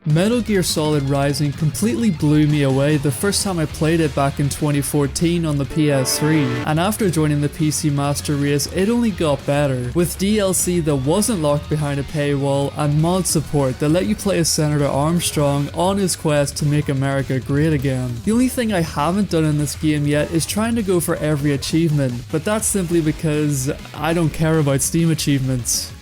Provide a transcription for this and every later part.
Metal Gear Solid Rising completely blew me away the first time I played it back in 2014 on the PS3, and after joining the PC Master Race it only got better, with DLC that wasn't locked behind a paywall and mod support that let you play as Senator Armstrong on his quest to make America great again. The only thing I haven't done in this game yet is trying to go for every achievement, but that's simply because I don't care about Steam achievements.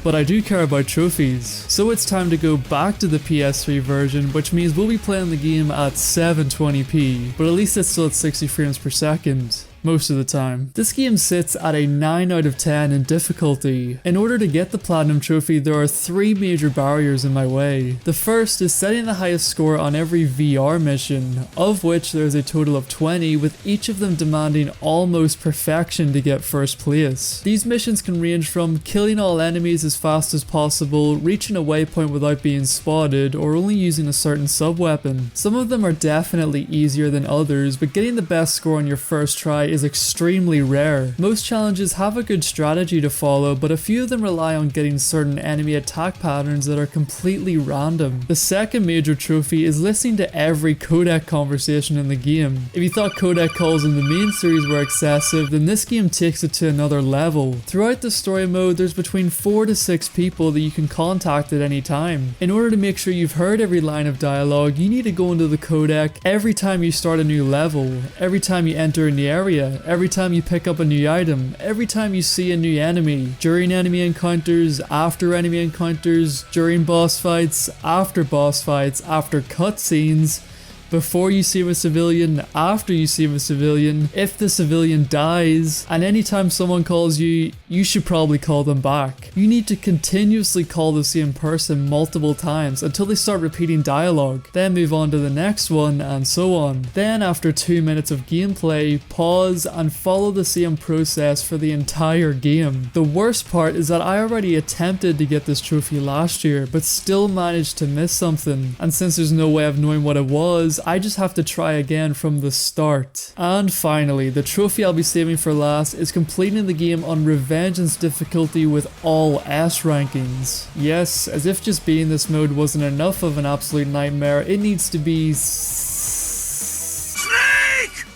But I do care about trophies. So it's time to go back to the PS3 version, which means we'll be playing the game at 720p, but at least it's still at 60 frames per second. Most of the time. This game sits at a 9 out of 10 in difficulty. In order to get the Platinum Trophy, there are 3 major barriers in my way. The first is setting the highest score on every VR mission, of which there is a total of 20, with each of them demanding almost perfection to get first place. These missions can range from killing all enemies as fast as possible, reaching a waypoint without being spotted, or only using a certain sub-weapon. Some of them are definitely easier than others, but getting the best score on your first try is extremely rare. Most challenges have a good strategy to follow, but a few of them rely on getting certain enemy attack patterns that are completely random. The second major trophy is listening to every codec conversation in the game. If you thought codec calls in the main series were excessive, then this game takes it to another level. Throughout the story mode, there's between 4 to 6 people that you can contact at any time. In order to make sure you've heard every line of dialogue, you need to go into the codec every time you start a new level, every time you enter in the area, every time you pick up a new item, every time you see a new enemy, during enemy encounters, after enemy encounters, during boss fights, after cutscenes, before you see a civilian, after you see a civilian, if the civilian dies, and anytime someone calls you, you should probably call them back. You need to continuously call the same person multiple times until they start repeating dialogue, then move on to the next one, and so on. Then after 2 minutes of gameplay, pause and follow the same process for the entire game. The worst part is that I already attempted to get this trophy last year, but still managed to miss something, and since there's no way of knowing what it was, I just have to try again from the start. And finally, the trophy I'll be saving for last is completing the game on Revengeance difficulty with all S rankings. Yes, as if just being this mode wasn't enough of an absolute nightmare, it needs to be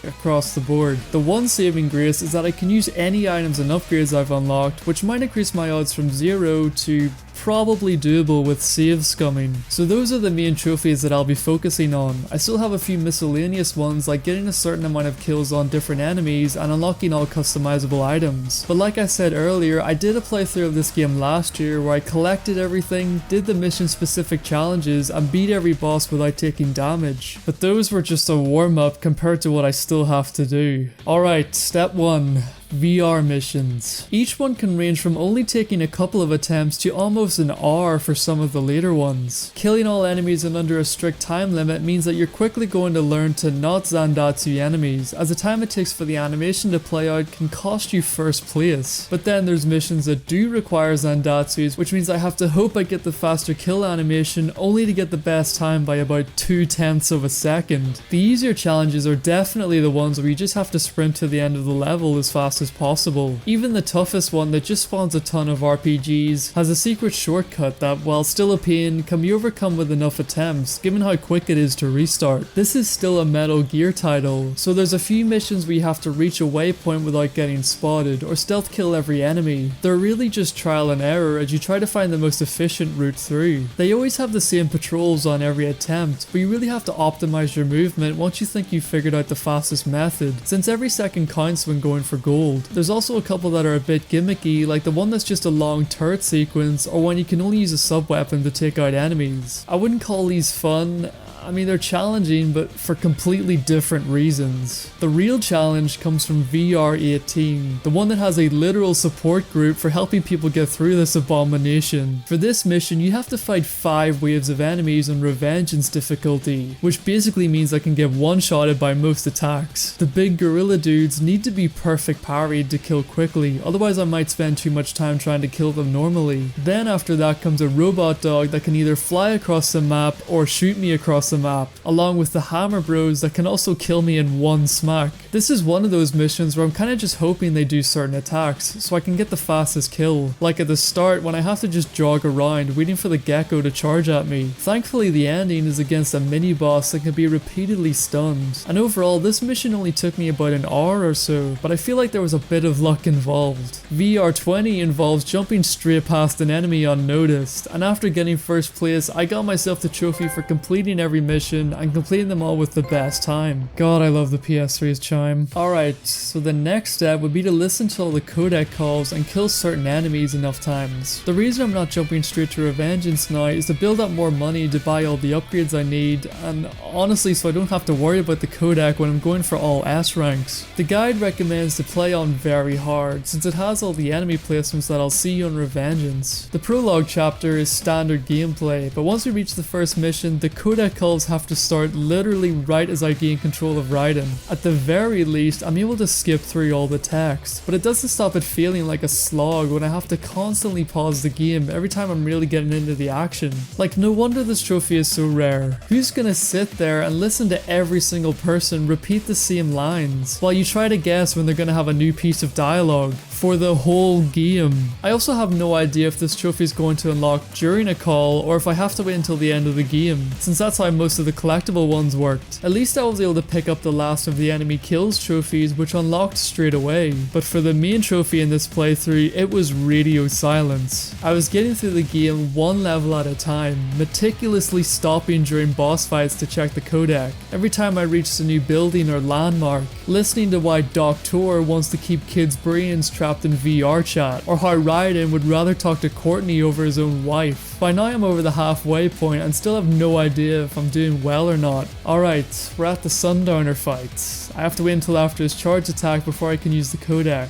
across the board. The one saving grace is that I can use any items and upgrades I've unlocked, which might increase my odds from 0 to probably doable with save scumming. So those are the main trophies that I'll be focusing on. I still have a few miscellaneous ones like getting a certain amount of kills on different enemies and unlocking all customizable items. But like I said earlier, I did a playthrough of this game last year where I collected everything, did the mission specific challenges, and beat every boss without taking damage. But those were just a warm up compared to what I still have to do. Alright, step 1. VR missions. Each one can range from only taking a couple of attempts to almost an hour for some of the later ones. Killing all enemies in under a strict time limit means that you're quickly going to learn to not Zandatsu enemies, as the time it takes for the animation to play out can cost you first place. But then there's missions that do require Zandatsus, which means I have to hope I get the faster kill animation only to get the best time by about 0.2 of a second. The easier challenges are definitely the ones where you just have to sprint to the end of the level as fast as possible. Even the toughest one that just spawns a ton of RPGs has a secret shortcut that, while still a pain, can be overcome with enough attempts, given how quick it is to restart. This is still a Metal Gear title, so there's a few missions where you have to reach a waypoint without getting spotted, or stealth kill every enemy. They're really just trial and error as you try to find the most efficient route through. They always have the same patrols on every attempt, but you really have to optimize your movement once you think you've figured out the fastest method, since every second counts when going for gold. There's also a couple that are a bit gimmicky, like the one that's just a long turret sequence, or one you can only use a sub-weapon to take out enemies. I wouldn't call these fun. I mean, they're challenging, but for completely different reasons. The real challenge comes from VR18, the one that has a literal support group for helping people get through this abomination. For this mission, you have to fight 5 waves of enemies on Revengeance difficulty, which basically means I can get one-shotted by most attacks. The big gorilla dudes need to be perfect parried to kill quickly, otherwise I might spend too much time trying to kill them normally. Then after that comes a robot dog that can either fly across the map or shoot me across the the map, along with the hammer bros that can also kill me in one smack. This is one of those missions where I'm kinda just hoping they do certain attacks, so I can get the fastest kill. Like at the start when I have to just jog around waiting for the gecko to charge at me. Thankfully the ending is against a mini boss that can be repeatedly stunned. And overall this mission only took me about an hour or so, but I feel like there was a bit of luck involved. VR20 involves jumping straight past an enemy unnoticed, and after getting first place I got myself the trophy for completing every mission and completing them all with the best time. God, I love the PS3's chime. Alright, so the next step would be to listen to all the codec calls and kill certain enemies enough times. The reason I'm not jumping straight to Revengeance now is to build up more money to buy all the upgrades I need, and honestly so I don't have to worry about the codec when I'm going for all S ranks. The guide recommends to play on very hard since it has all the enemy placements that I'll see on Revengeance. The prologue chapter is standard gameplay, but once we reach the first mission the codec calls have to start literally right as I gain control of Raiden. At the very least I'm able to skip through all the text, but it doesn't stop it feeling like a slog when I have to constantly pause the game every time I'm really getting into the action. Like, no wonder this trophy is so rare. Who's gonna sit there and listen to every single person repeat the same lines while you try to guess when they're gonna have a new piece of dialogue for the whole game? I also have no idea if this trophy is going to unlock during a call or if I have to wait until the end of the game, since that's how most of the collectible ones worked. At least I was able to pick up the last of the enemy kills trophies, which unlocked straight away, but for the main trophy in this playthrough it was radio silence. I was getting through the game one level at a time, meticulously stopping during boss fights to check the codec every time I reached a new building or landmark, listening to why Doctor wants to keep kids' brains trapped in VR chat, or how Raiden would rather talk to Courtney over his own wife. By now I'm over the halfway point and still have no idea if I'm doing well or not. Alright, we're at the Sundowner fight. I have to wait until after his charge attack before I can use the codec.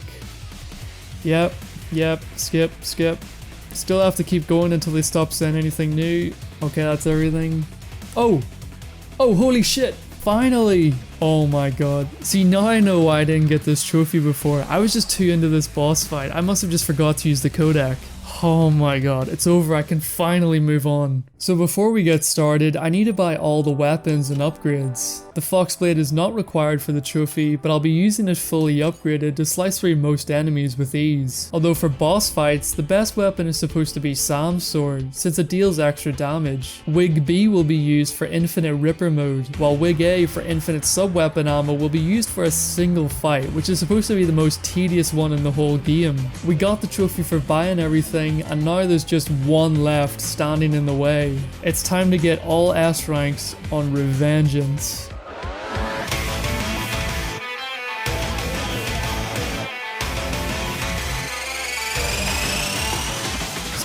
Yep, skip. Still have to keep going until they stop saying anything new. Okay, that's everything. Oh, holy shit, finally! Oh my god. See, now I know why I didn't get this trophy before. I was just too into this boss fight. I must have just forgot to use the codec. Oh my god, it's over, I can finally move on. So before we get started, I need to buy all the weapons and upgrades. The Foxblade is not required for the trophy, but I'll be using it fully upgraded to slice through most enemies with ease. Although for boss fights, the best weapon is supposed to be Sam's sword, since it deals extra damage. Wig B will be used for infinite Ripper mode, while Wig A for infinite sub-weapon ammo will be used for a single fight, which is supposed to be the most tedious one in the whole game. We got the trophy for buying everything, and now there's just one left standing in the way. It's time to get all S ranks on Revengeance.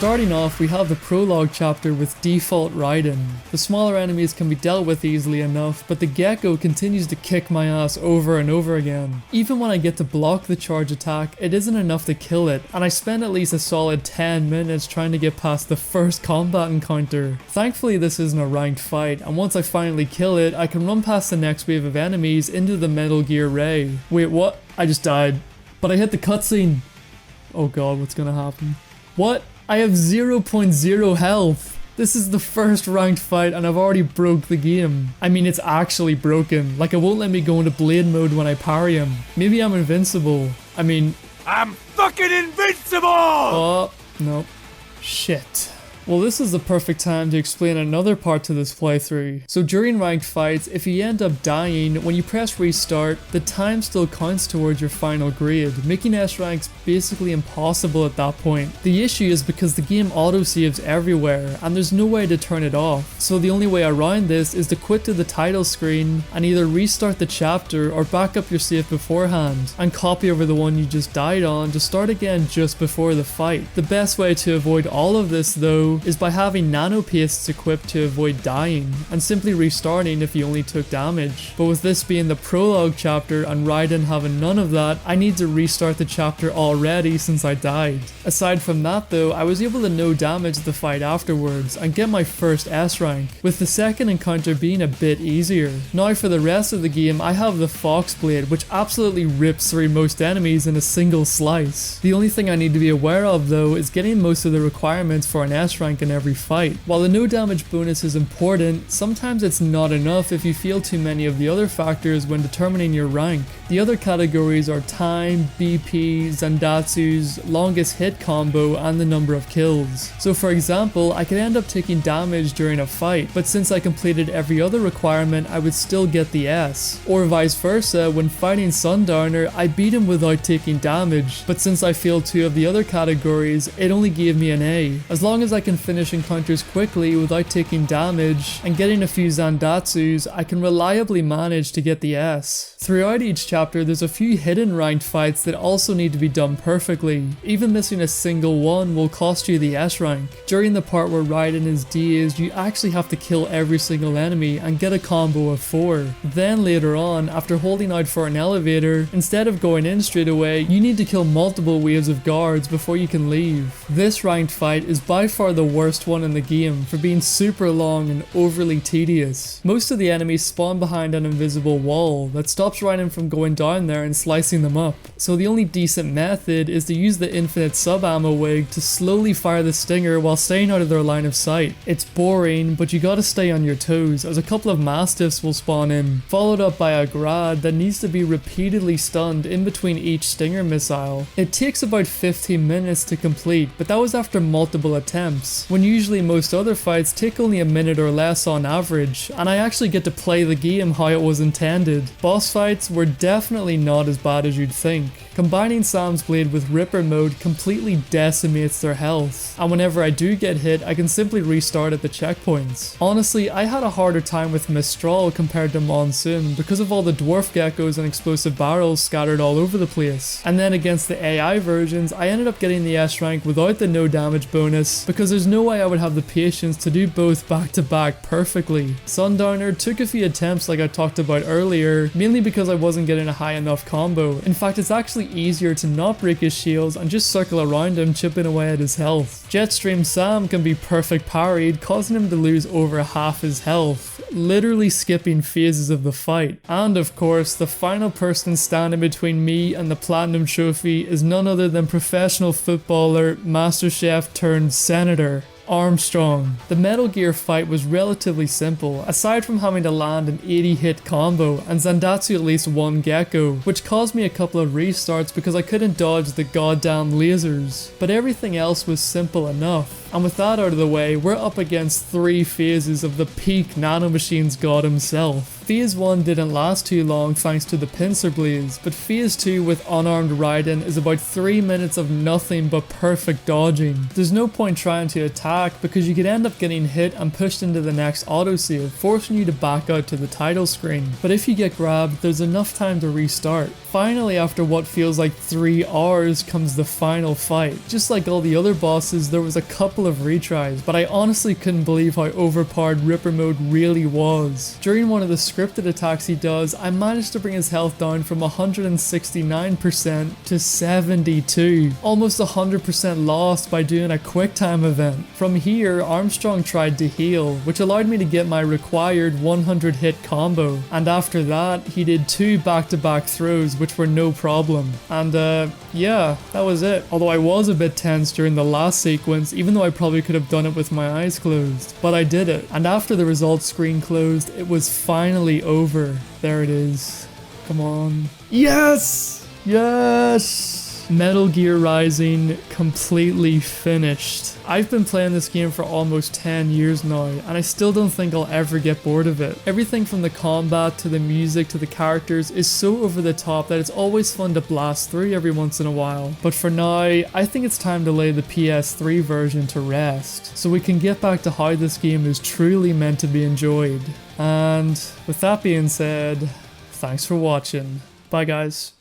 Starting off, we have the prologue chapter with default Raiden. The smaller enemies can be dealt with easily enough, but the gecko continues to kick my ass over and over again. Even when I get to block the charge attack, it isn't enough to kill it, and I spend at least a solid 10 minutes trying to get past the first combat encounter. Thankfully this isn't a ranked fight, and once I finally kill it, I can run past the next wave of enemies into the Metal Gear Ray. Wait, what? I just died. But I hit the cutscene. Oh god, what's gonna happen? What? I have 0.0 health. This is the first ranked fight and I've already broke the game. I mean, it's actually broken. Like, it won't let me go into blade mode when I parry him. Maybe I'm invincible. I mean... I'm fucking invincible! Oh, no. Shit. Well, this is the perfect time to explain another part to this playthrough. So during ranked fights, if you end up dying, when you press restart, the time still counts towards your final grade, making S ranks basically impossible at that point. The issue is because the game autosaves everywhere, and there's no way to turn it off. So the only way around this is to quit to the title screen, and either restart the chapter or back up your save beforehand, and copy over the one you just died on to start again just before the fight. The best way to avoid all of this though, is by having nano pastes equipped to avoid dying, and simply restarting if you only took damage. But with this being the prologue chapter and Raiden having none of that, I need to restart the chapter already since I died. Aside from that though, I was able to no damage the fight afterwards and get my first S rank, with the second encounter being a bit easier. Now for the rest of the game, I have the Foxblade, which absolutely rips through most enemies in a single slice. The only thing I need to be aware of though is getting most of the requirements for an S rank in every fight. While the no damage bonus is important, sometimes it's not enough if you feel too many of the other factors when determining your rank. The other categories are time, BP, Zandatsu's, longest hit combo, and the number of kills. So for example, I could end up taking damage during a fight, but since I completed every other requirement, I would still get the S. Or vice versa, when fighting Sundowner, I beat him without taking damage, but since I failed 2 of the other categories, it only gave me an A. As long as I can finish encounters quickly without taking damage and getting a few Zandatsus, I can reliably manage to get the S. Throughout each chapter, there's a few hidden ranked fights that also need to be done perfectly. Even missing a single one will cost you the S rank. During the part where Raiden is dazed, you actually have to kill every single enemy and get a combo of 4. Then later on, after holding out for an elevator, instead of going in straight away, you need to kill multiple waves of guards before you can leave. This ranked fight is by far the worst one in the game for being super long and overly tedious. Most of the enemies spawn behind an invisible wall that stops Raiden from going down there and slicing them up. So the only decent method is to use the infinite sub-ammo wig to slowly fire the stinger while staying out of their line of sight. It's boring, but you gotta stay on your toes as a couple of mastiffs will spawn in, followed up by a grad that needs to be repeatedly stunned in between each stinger missile. It takes about 15 minutes to complete, but that was after multiple attempts, when usually most other fights take only a minute or less on average, and I actually get to play the game how it was intended. Boss fights were definitely not as bad as you'd think. Combining Sam's blade with Ripper mode completely decimates their health, and whenever I do get hit, I can simply restart at the checkpoints. Honestly, I had a harder time with Mistral compared to Monsoon because of all the dwarf geckos and explosive barrels scattered all over the place. And then against the AI versions, I ended up getting the S rank without the no damage bonus because there's no way I would have the patience to do both back to back perfectly. Sundowner took a few attempts like I talked about earlier, mainly because I wasn't getting a high enough combo. In fact, it's actually easier to not break his shields and just circle around him, chipping away at his health. Jetstream Sam can be perfect parried, causing him to lose over half his health, literally skipping phases of the fight. And of course, the final person standing between me and the Platinum Trophy is none other than professional footballer, Master Chef turned Senator, Armstrong. The Metal Gear fight was relatively simple, aside from having to land an 80 hit combo and Zandatsu at least 1 gecko, which caused me a couple of restarts because I couldn't dodge the goddamn lasers. But everything else was simple enough. And with that out of the way, we're up against 3 phases of the peak Nanomachines god himself. Phase 1 didn't last too long thanks to the pincer blaze, but Phase 2 with unarmed Raiden is about 3 minutes of nothing but perfect dodging. There's no point trying to attack because you could end up getting hit and pushed into the next autosave, forcing you to back out to the title screen. But if you get grabbed, there's enough time to restart. Finally, after what feels like 3 hours, comes the final fight. Just like all the other bosses, there was a couple of retries, but I honestly couldn't believe how overpowered Ripper mode really was. During one of the scripted attacks he does, I managed to bring his health down from 169% to 72, almost 100% lost by doing a quick time event. From here, Armstrong tried to heal, which allowed me to get my required 100 hit combo, and after that, he did 2 back-to-back throws, which were no problem. And yeah, that was it. Although I was a bit tense during the last sequence, even though I probably could have done it with my eyes closed, but I did it. And after the results screen closed, it was finally over. There it is. Come on. Yes! Yes! Metal Gear Rising completely finished. I've been playing this game for almost 10 years now, and I still don't think I'll ever get bored of it. Everything from the combat to the music to the characters is so over the top that it's always fun to blast through every once in a while. But for now, I think it's time to lay the PS3 version to rest, so we can get back to how this game is truly meant to be enjoyed. And with that being said, thanks for watching. Bye guys.